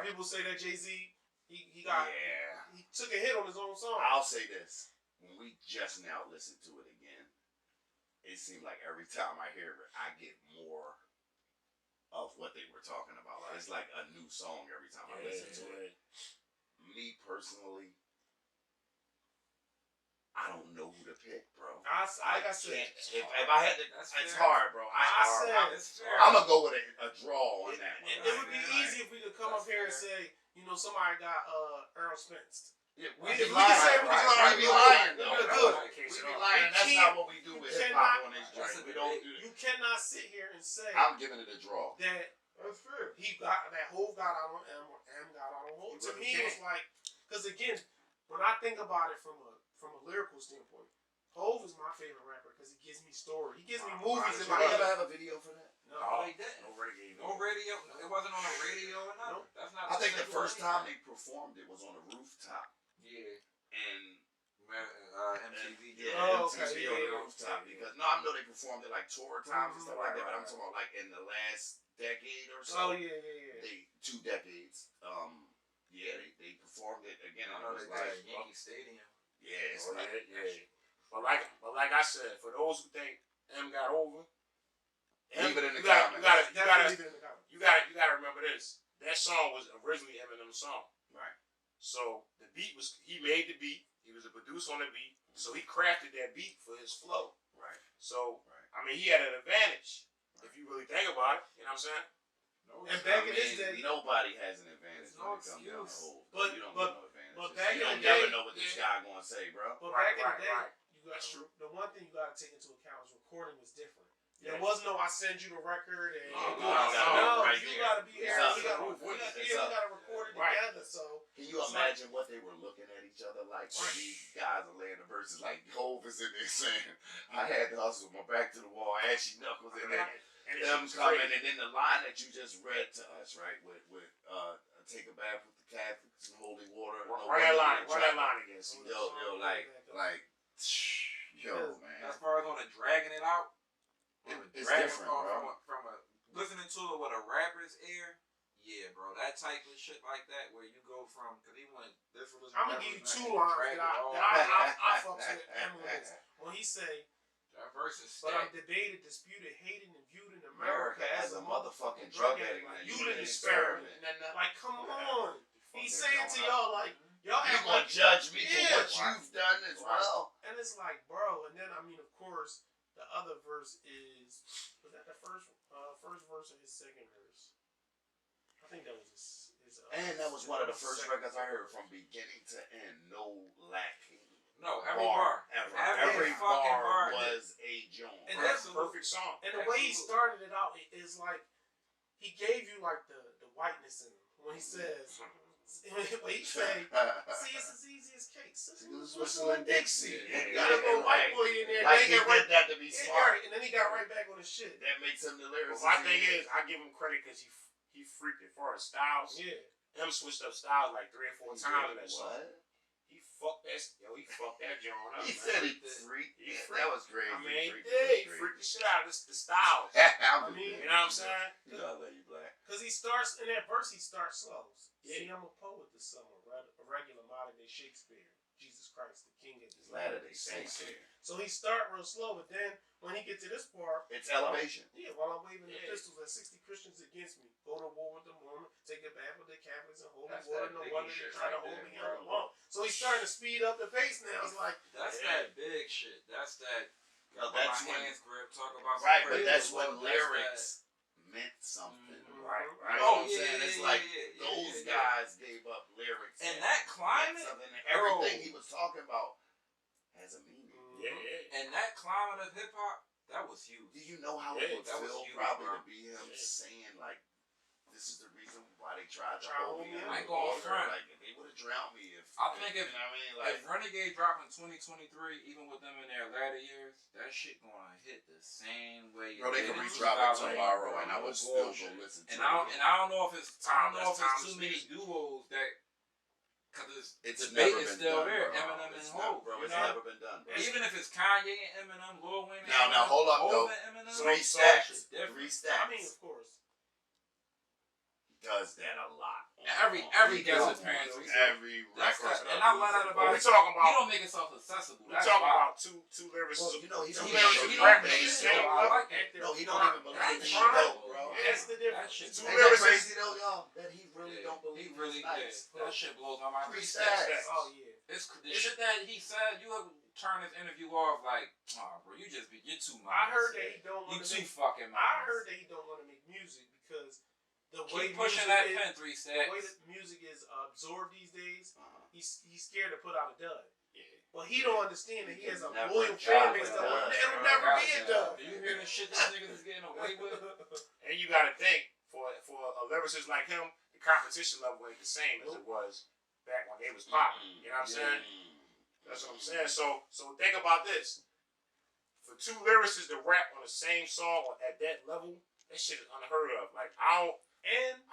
people say that Jay-Z, he took a hit on his own song. I'll say this. When we just now listened to it again, it seemed like every time I hear it, I get more of what they were talking about. Right. It's like a new song every time I listen to it. Me personally, I don't know who to pick, bro. Like I said, if I had to, it's hard, bro. I'm gonna go with a draw on that one. It would be easy if we could come up here and say, somebody got Earl Spence. Yeah, we be lying. We be lying. That's not what we do with hip hop on this joint. We don't do that. You cannot sit here and say I'm giving it a draw. That's fair. He got that Hov got out on M, or M got out on Hov. To me, it was like, because again, when I think about it from a lyrical standpoint, Hov is my favorite rapper because he gives me story. He gives me movies in my head. Did you ever have a video for that? No, they didn't. No radio. It wasn't on the radio or nothing. Nope. That's not. I think the first time they performed it was on a rooftop. Yeah. And MTV. MTV on the rooftop. Because I know they performed it like tour times and stuff like that, but I'm talking about like in the last decade or so. Oh yeah. 2 decades. They performed it again. I know they like Yankee Stadium. Yeah, it's But like I said, for those who think M got over, leave it in the comments. You gotta remember this. That song was originally Eminem's song. Right. So the beat he made the beat. He was a producer on the beat. So he crafted that beat for his flow. Right. So I mean, he had an advantage if you really think about it. You know what I'm saying? And back in his day, nobody has an advantage when it comes down to Hov. But you don't get no advantage. But back you in the don't never day, know what this guy gonna say, bro. But back in the day, that's true. The one thing you gotta take into account is recording was different. There was no I send you the record and you gotta be here. We gotta record it together. So can you imagine what they were looking at each other like when these guys are laying the verses like Hov is in there saying, I had to hustle my back to the wall, ashy knuckles, and then them coming, and then the line that you just read to us, right? With take a bath with the Catholics and holy water. Run that line again. Yo, man. As far as on the dragging it out, it's different, bro. From listening to it with a rapper's ear, yeah, bro. That type of shit like that, where you go from, because he went, this was. I'm gonna give you 2 lines that I fucks with Eminem when he say. That verse is but I'm debated, disputed, hated, and viewed in America as a motherfucking drug addict. Like, you didn't experiment. Like, come on. He's saying to y'all, like, y'all you gonna judge me for what you've done as well. And it's like, bro, and then, I mean, of course, the other verse is, was that the first verse or his second verse? I think that was his and that was one of the first records I heard from beginning to end, no lacking. No, every bar. Every fucking bar was a joint. And that's a perfect song. And the way he started it out is like, he gave you like the whiteness in him. When he says, when he say, see, it's as easy as cake. Sister's whistling Dixie. You got a little white boy in there. Like he did that to be smart. And then he got right back on his shit. That makes him the lyrics. My thing is, I give him credit because he freaked it for his styles. Yeah. Him switched up styles like 3 or 4 times in that song. What? He fucked that joint up. He said he freaked. That was crazy. I mean, he freaked the shit out of the styles. I mean, you know what I'm saying? You know I love you, Black. Because he starts, in that verse, he starts slow. See, I'm a poet this summer, a regular modern day Shakespeare. Jesus Christ, the King of this Latter-day Saints. So he start real slow, but then when he get to this part, it's elevation. While I'm waving the pistols at 60 Christians against me, go to war with the Mormon, take a bath with the Catholics, and holy water. No wonder they try to hold me on the wall. So he's starting to speed up the pace now. It's like that's that big shit. That's that. That's my hands grip. Talk about right, but that's when lyrics meant something. Right. Oh, yeah, it's like those guys gave up lyrics. And that climate, everything he was talking about has a meaning. Yeah. And that climate of hip hop, that was huge. Do you know how it would feel probably to be him saying like, this is the reason why they tried to hold me. I ain't going front. Like they would have drowned me if. I think if like, if Renegade dropped in 2023, even with them in their latter years, that shit gonna hit the same way. Bro, they can re-drop it tomorrow, and I would still go listen to it. And I don't know if it's too many duos that. Cause it's never been still done, there. Bro. Eminem and Hov, bro. It's never been done. Bro. Even if it's Kanye and Eminem, Lil Wayne. Now hold up, though. 3 stacks. 3 stacks. I mean, of course. does that a lot. Every guest appearance. Every record. And I love that about we talking about. You don't make yourself accessible. We talking about two lyrics. Well, you know, he don't rap even No, he don't even believe he dope, bro. That's the difference. Ain't that crazy though, y'all? That he really don't believe he really nice. That shit blows my mind. Oh yeah. It's the shit that he said. You have turn this interview off like, oh, bro, you're too much. I heard that he don't want to. You too fucking much. I heard that he don't want to make music because the way keep pushing music that is, pen 3 stacks. The way that music is absorbed these days, he's scared to put out a dud. Yeah. But he don't understand that he has a Never loyal got fan base it. that it'll never be a dud. Do you hear the shit these niggas is getting away with? And you gotta think for a lyricist like him, the competition level ain't the same as it was back when they was popping. You know what I'm saying? That's what I'm saying. So think about this. For two lyricists to rap on the same song or at that level, that shit is unheard of. Like I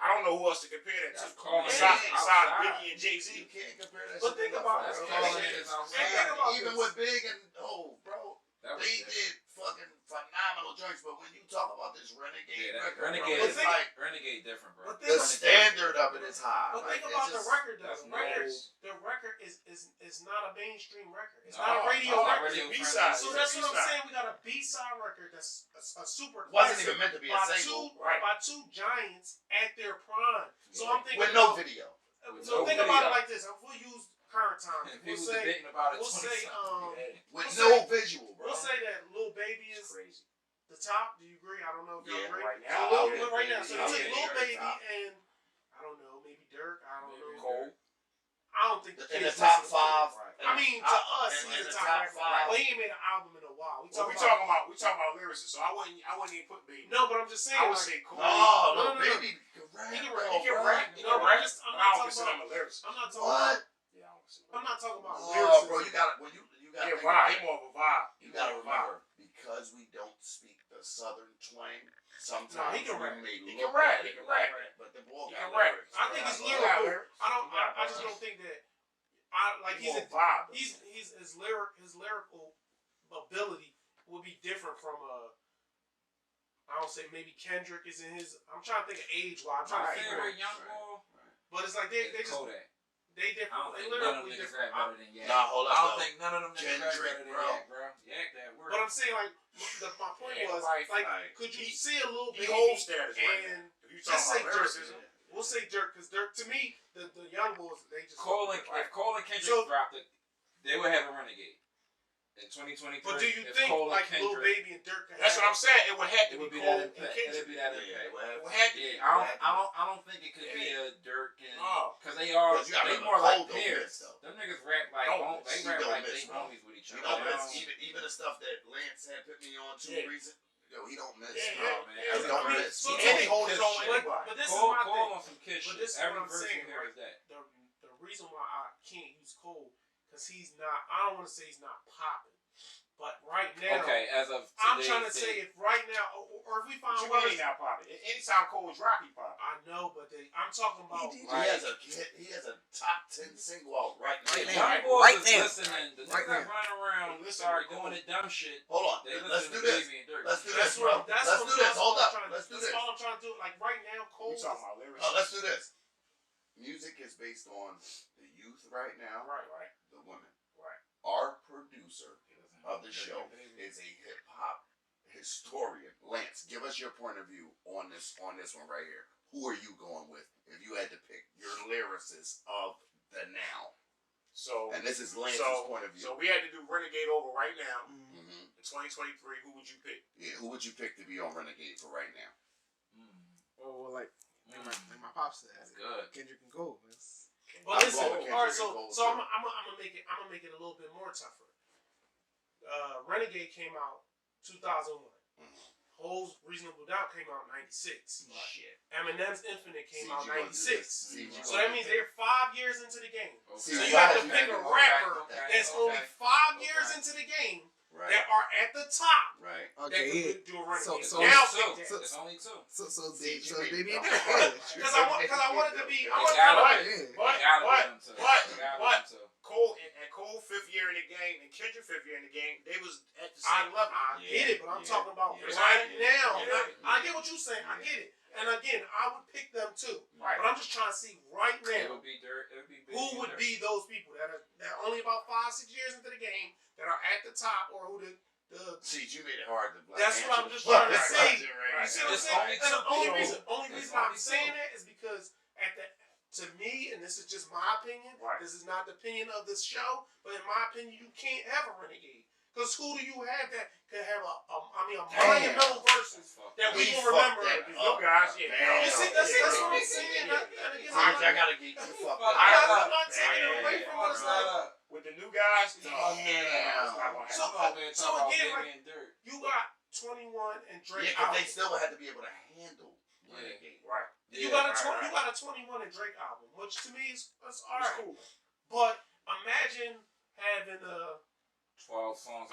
don't know who else to compare that to. Besides Biggie and Jay-Z. You can't compare that But shit think about it. Even with Big and bro, they did fucking phenomenal joints. But when you talk about this Renegade record, Renegade it's like Renegade different, bro. the standard of it is high. But think about the record though. The record is not a mainstream record. It's not a radio record. It's a B-side. So that's what I'm saying. We got a B-side record that's a super wasn't classic even meant to be a single. by two giants at their prime. So I'm thinking with no video. So think about it like this. If we use current times, we'll say with no visual, bro. We'll say that Lil Baby is crazy. The top. Do you agree? I don't know if y'all agree. Right now. So right now. So you take Lil Baby and I don't know, maybe Dirk. I don't know. Cole. I don't think in the top 5. I mean, to us, he's the top 5. Well, he ain't made an album in a while. We talking about lyricists. So I wouldn't even put Baby. No, but I'm just saying. I would say Cole. No, Baby. He can rap. He can rap. I'm not talking about a lyricist. I'm not talking about. I'm not talking about lyrics. Bro, you got to yeah, vibe. He more of a vibe. You got to remember, because we don't speak the southern twang, sometimes he can rap. He can rap. But the boy got lyrics. I think he's lyrical. I just don't think that. He's his lyrical ability would be different from I don't say maybe Kendrick is in his. I'm trying to think of age wise. I'm trying to figure it. But it's like they just Kodak. They different. They literally different. Nah, hold up. I don't think none of them niggas rap better than Yak, bro. Yak that word. But I'm saying like my point was like could you see a little bit and just say Dirk? We'll say Dirk because Dirk to me the young boys they just if Cole and Kendrick dropped it, they would have a Renegade. In 2023, but do you think like Lil Baby and Dirk? That's what I'm saying. It would have to be Cole and Kendrick. It would be that impact. It would have to. I don't think it could be a Dirk and because they more like peers. Them niggas rap like they rap like they homies with each other. Even the stuff that Lance had put me on to recent. Yo, he don't miss. He don't miss. He hold his own anybody. But this is my thing. On some Kiss shit. But this is what I'm saying. Right? The reason why I can't use Cole because he's not. I don't want to say he's not popping. But right now, as of I'm trying to say if right now, or if we find what you not popping. Anytime Cole is Rocky pop. I know, but I'm talking about. He has a top 10 single out right now. Right now. Listening. The niggas that running around start doing the dumb shit. Hold on. Let's do this. Let's do this, bro. Let's do this. Hold up. Let's do this. That's all I'm trying to do. Like right now, Cole. Talking about lyrics. Let's do this. Music is based on the youth right now. Right. The women. Right. Our producer of the show is a hip hop historian. Lance, give us your point of view on this one right here. Who are you going with if you had to pick your lyricist of the now? So, and this is Lance's point of view. So we had to do Renegade over right now. In 2023, who would you pick? Yeah, who would you pick to be on Renegade for right now? Well, like my pops said, that's good. Kendrick and Cole. Well, listen. All right, so I'm gonna make it a little bit more tougher. Renegade came out 2001. Hole's Reasonable Doubt came out in 96. Shit. Eminem's Infinite came out in 96. So that means they're 5 years into the game. Okay. So you have to pick a rapper that's only 5 years into the game that are at the top. Right. Okay. That could do a Renegade. So it's only 2. So they be because I wanted to be. But Cole 5th year in the game and Kendrick 5th year in the game, they was at the same level. I get it, but I'm talking about right now. I get what you're saying. I get it. And again, I would pick them too. Right. But I'm just trying to see right It now would be Dirk. It would be Biggie who and would Dirk. be those people that are only about 5-6 years into the game that are at the top, or who the See, you made it hard to. That's what I'm just trying to say. Right. You see what I'm It's saying? And the only reason It's I'm only saying two. that is because to me, and this is just my opinion. Right. This is not the opinion of this show, but in my opinion, you can't have a renegade. Because who do you have that could have a monumental verses that we will remember? You guys, yeah. You see, that's what I'm saying. I gotta get you fucked up. I'm not taking it away from us. With the new guys, Damn. So again, like, you got 21 and Drake. Yeah, because they still had to be able to handle Renegade. right. You got a 21 and Drake album, which to me is alright. Cool. But imagine having 12 songs.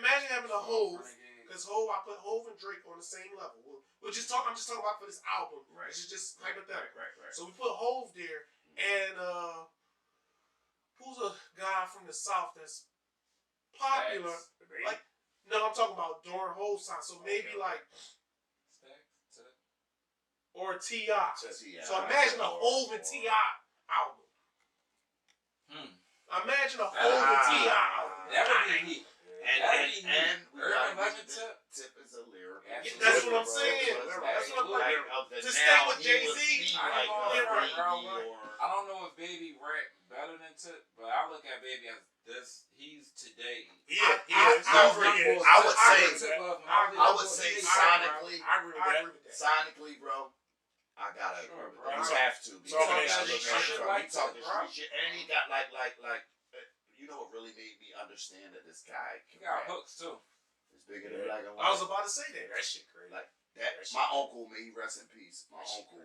imagine having a Hove, because Hove, I put Hove and Drake on the same level. I'm just talking about for this album. Right. This is just hypothetical. Right. So we put Hove there, and who's a guy from the South that's popular? Like, no, I'm talking about during Hove's time. So maybe like, or T.I. So imagine a Hove and T.I. album. Imagine a Hove and T.I. album. That would be heat. And Urban Legend Tip. Tip is a lyric. That's what I'm saying. That's what I'm saying. To stay with Jay-Z, I don't know if Baby rap better than Tip, but I look at Baby as this. He's today. Yeah, I would say sonically. I agree with that. Sonically, bro. I gotta agree with that. You have to. Because we talking street shit, and he got like. You know what really made me understand that this guy He got hooks too. It's bigger than black and white. I was about to say that. That shit crazy. Like that. My uncle, may he rest in peace. My uncle.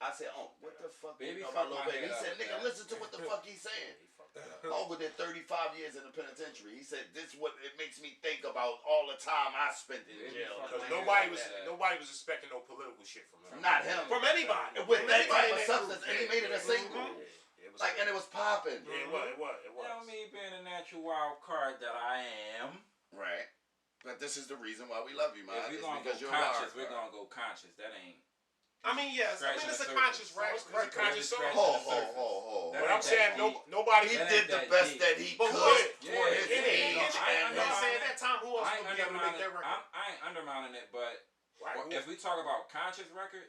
I said, "Oh, what the fuck?" Baby, you know about fuck Lil my Baby? He head said, up with "Nigga, that." listen to what the fuck he's saying." Uncle did 35 years in the penitentiary. He said, "This what it makes me think about all the time I spent in jail." Because nobody was expecting no political shit from him. Not him. From anybody. With that type of substance, and he made it a single. Like, and it was popping. Yeah, it was. You know me being a natural wild card that I am. Right. But this is the reason why we love you, man. If we're gonna because go you're conscious, we're gonna go conscious. That ain't. I mean, yes. I mean, it's a conscious rap. It's a conscious song. Ho. But I'm saying nobody. He did the best that he could for his age. And I'm saying that time, who else would be able to make that record? I ain't undermining it, but if we talk about conscious records,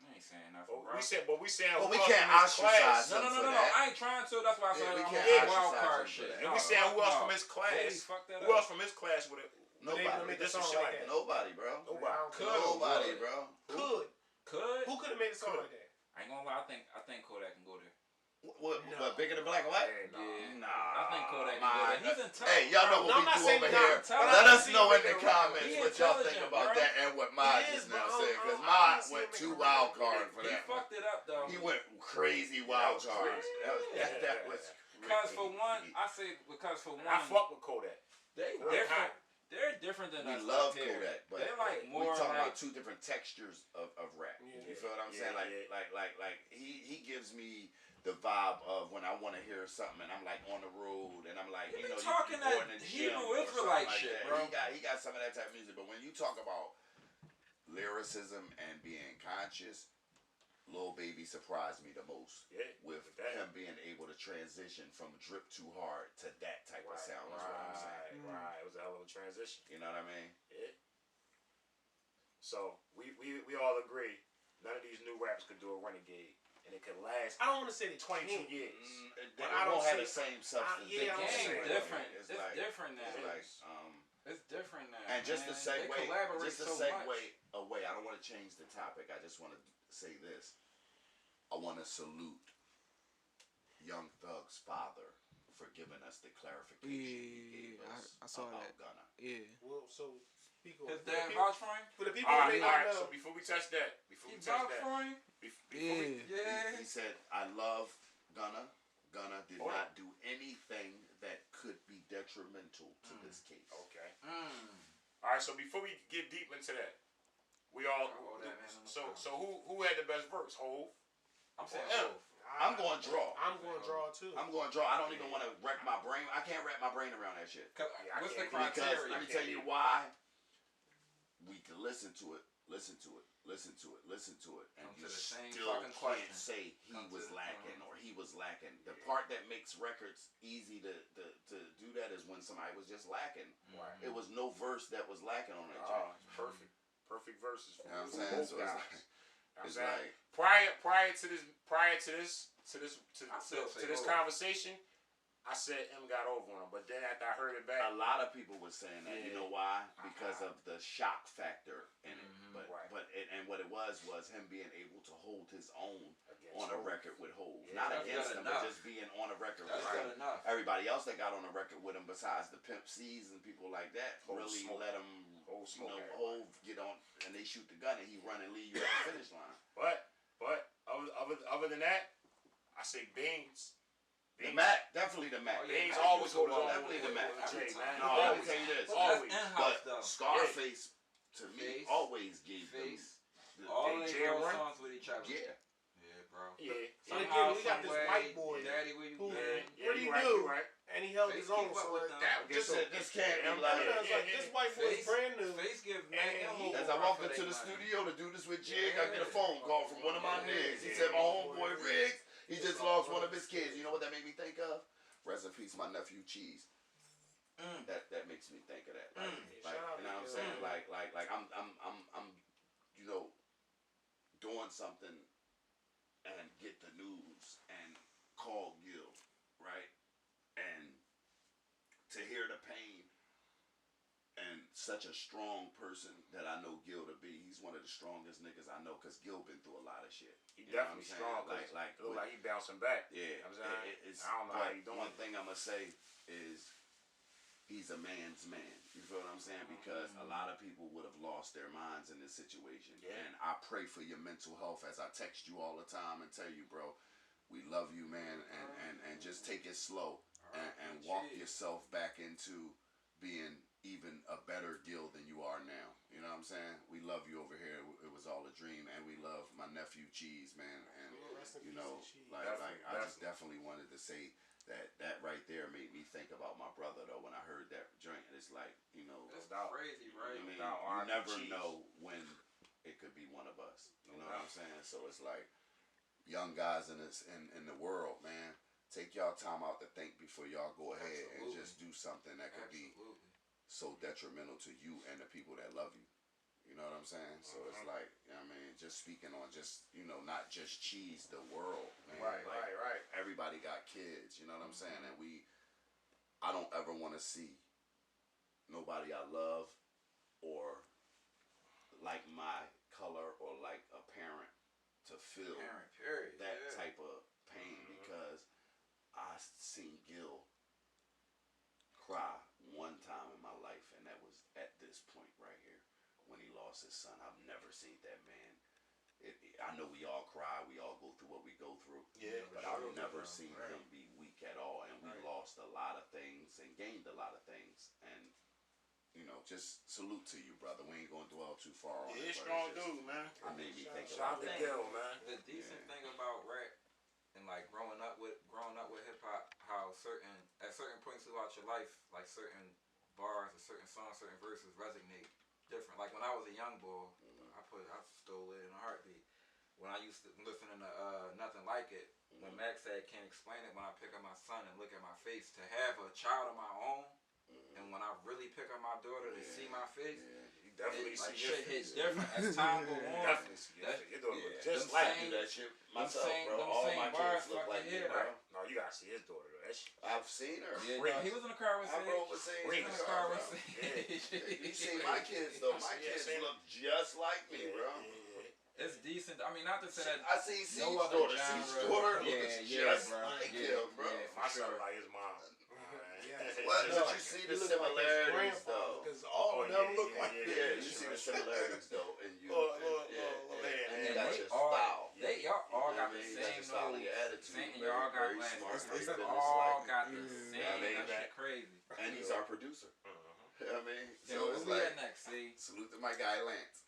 I ain't saying nothing. We saying. Well, we can't ostracize him. No. I ain't trying to. That's why I said we I'm can't on wild card ostracize shit. him. And we saying who else from his class? Who else from his class would it? Nobody. This song like that. Nobody, bro. Nobody, bro. Could. Who could have made a song like that? I ain't gonna lie. I think Kodak can go there. What bigger than black and white? Yeah. Nah. I think Kodak can go there. He's intelligent. Hey, y'all know what we do over here. Let us know in the comments what y'all think about that and what Maj is now saying. Because Maj went too wild card for that. He fucked it up though. He went crazy wild card. That was. Because for one, I fuck with Kodak. They different. They're different than us. We love here. Kodak, but they're like more we're talking like about two different textures of rap. Yeah. You feel what I'm saying? Like he gives me the vibe of when I want to hear something and I'm like on the road and I'm like, you know, talking you that in the Hebrew gym or Israelite like shit, that. bro. He got some of that type of music, but when you talk about lyricism and being conscious, Lil Baby surprised me the most with him being able to transition from drip too hard to that type of sound. Is what I'm saying. Right, it was a hell of a transition. You know what I mean? Yeah. So we all agree none of these new raps could do a Renegade, and it could last. I don't want to say they 22 years. It won't have the same substance. The game different. It's different now. It's different now. And just to segue away, I don't want to change the topic. I just want to say this. I want to salute Young Thug's father for giving us the clarification he gave us I saw about that. Gunna. Yeah. Well, so people. His dad vouch for him? For the people All who may right. not know. So before we touch that, He said, "I love Gunna. Gunna did not do anything that could be detrimental to this case." Okay. All right. So before we get deep into that, we all. So who had the best verse? Hove. I'm saying Hove. I'm going to draw. I'm going to draw too. I'm going to draw. I don't even want to wreck my brain. I can't wrap my brain around that shit. What's the Because criteria? let me tell you why. We can listen to it. listen to it, and Come you to the same still fucking can't question. say he Come to was the- lacking or he was lacking. The part that makes records easy to do that is when somebody was just lacking. Right. It was no verse that was lacking on that Oh, joint. it's perfect verses. You know what I'm from saying? both So guys. it's I'm saying, like prior to this I still say over. conversation, I said M got over him, but then after I heard it back, a lot of people were saying that. You Yeah. know why? Because of the shock factor in it. Mhm. But what it was him being able to hold his own against on a Hov. record with Hov. Yeah, Not that's against good him, enough. but just being on a record That's with good him. enough. Everybody else that got on a record with him besides the Pimp C's and people like that Hov really smoke. let him, Hov smoke everybody. Hov get on and they shoot the gun and he run and leave you at the finish line. But other than that, I say Beans. The Mac, definitely the Mac. Oh, yeah, Beans Mac always used to hold his roll own definitely with the Mac. Jay, Every man. time. No, let me Always. tell you this. But Always. that's in-house, But though. Scarface, to me, Face. always gave Face. them All They they jam wrote run? songs with each other. yeah. Yeah, bro. Yeah. And Somehow, again, we got some this way, white boy Daddy, where you who- been? Pretty you right, new. you right. and he held Face his own. keep up So with them. that This, just this can't be I like. was like, this white boy's Face- brand new. Face give Mac And and he- Hov As I run walked for into they the money. studio to do this with Jig, I get a Yeah. phone call from one of my niggas. He said, my homeboy Riggs, he just lost one of his kids. You know what that made me think of? Rest in peace, my nephew Cheese. That makes me think of that. Like, Shout out you know what I'm to saying? him. Like I'm you know, doing something and get the news and call Gil, right? And to hear the pain and such a strong person that I know Gil to be. He's one of the strongest niggas I know because Gil been through a lot of shit. He You know what definitely I'm saying? strong. Like, Look like he bouncing back. yeah, You know what I'm saying? it's, I don't know how but he doing one it. thing I'm gonna say is he's a man's man. You feel what I'm saying? Because a lot of people would have lost their minds in this situation. Yeah. And I pray for your mental health as I text you all the time and tell you, bro, we love you, man, and just take it slow and walk yourself back into being even a better Gil than you are now. You know what I'm saying? We love you over here. It was all a dream, and we love my nephew Cheese, man. And Rest in you peace know, to Cheese. like Definitely, I just definitely wanted to say that right there made me think about my brother though when I heard that joint. It's like, you know, That's Without- crazy, I right? mean, Without you R.I.P. never Cheese. know when it could be one of us. You know No what I'm saying? So it's like young guys in this in the world, man. Take y'all time out to think before y'all go ahead and Absolutely. just do something that could be Absolutely. so detrimental to you and the people that love you. You know what I'm saying? So it's like, you know what I mean, just speaking on just, you know, not just Cheese, the world, man. Right, Like, right. everybody got kids, you know what I'm saying? And I don't ever want to see nobody I love or like my color or like a parent to feel Parent, period. that yeah. type of pain because I seen Gil cry one time in my life, and that was at this point right here when he lost his son. I've never seen that man. I know we all cry, we all go through what we go through, Yeah, but for I've sure. never seen Right. him be weak at all, and we lost a lot of things and gained a lot of things, and you know, just salute to you, brother. We ain't gonna dwell too far on Yeah, it. but strong it's just- dude, man. I made me think Shout out about to that. Gil, man. The decent thing about rap and like growing up with hip hop, how at certain points throughout your life, like certain bars or certain songs, certain verses resonate different. Like when I was a young boy, I stole it in a heartbeat. When I used to listen to Nothing Like It, when Max said can't explain it, when I pick up my son and look at my face, to have a child of my own, and when I really pick up my daughter to see my face, You definitely it, like see shit your hits face. different as time go on. Definitely see your That- face. Your daughter look yeah, just them like I same- do that shit myself, same- bro. them All same my bars kids look fuck like your me, head bro. up. No, you gotta see his daughter though. That shit. I've seen her. Yeah, no, he was in the car with I Sage. rode with Sage He in was the in the car car, with bro. Sage. You seen my kids though? My Yeah, kids seen look just like me, bro. It's decent. I mean, not to say that. I seen Cege's No other daughter. genre. Cege's daughter Yeah, looks yeah, just bro. like Yeah, him, bro. yeah. My son like his mom. What? No, But you see the he look like his similarities grandfather, though. because all of Oh, them yeah, look yeah, like yeah, this. Yeah, you see the similarities though in you. Little and hand. you got they your all, style. Y'all all You know got what I the mean? You got same your style and nose. your attitude. Same, Very, y'all got very glasses. smart, They very business all like. got the Yeah. same. Yeah, I mean, that shit crazy. And he's our producer. You know what I mean? Then So where it's we like, at next? See, salute to my guy Lance.